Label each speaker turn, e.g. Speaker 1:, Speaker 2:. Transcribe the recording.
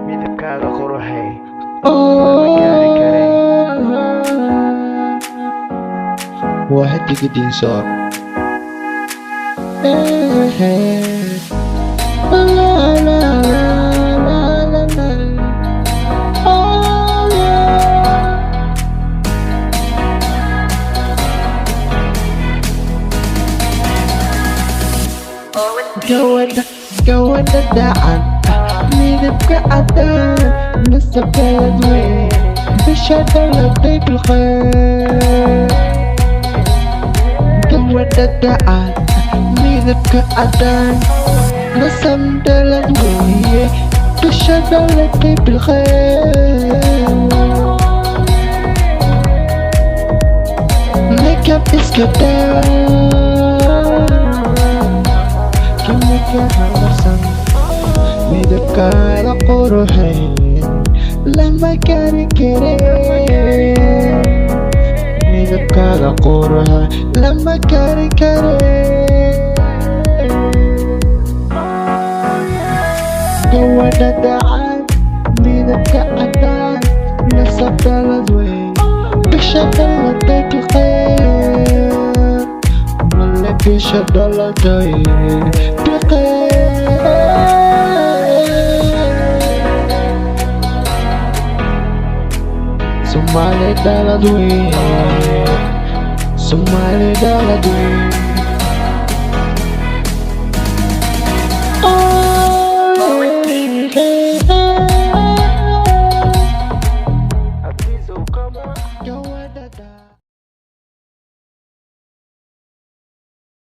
Speaker 1: midabkaaga quruxay lama gaari karay.
Speaker 2: واحد يقدين صار لا لا لا لا لا جودة دعان midabka cadaan nasabkeed weyn bishada laday bilqeer gabadha dacaan midabka cadaan nasabdhalad weye bishada laday bilqeer makeup iska daa kimika halarsan midabkaada quruxay lama gaari karay midabkaada quruxay lama gaari karay gabadha dacaan midabka cadaan nasabdhalad weyn bisha dhaladay bilqeer male bisha dhaladay bilqeer Somali dala dwe, Somali dala dwe.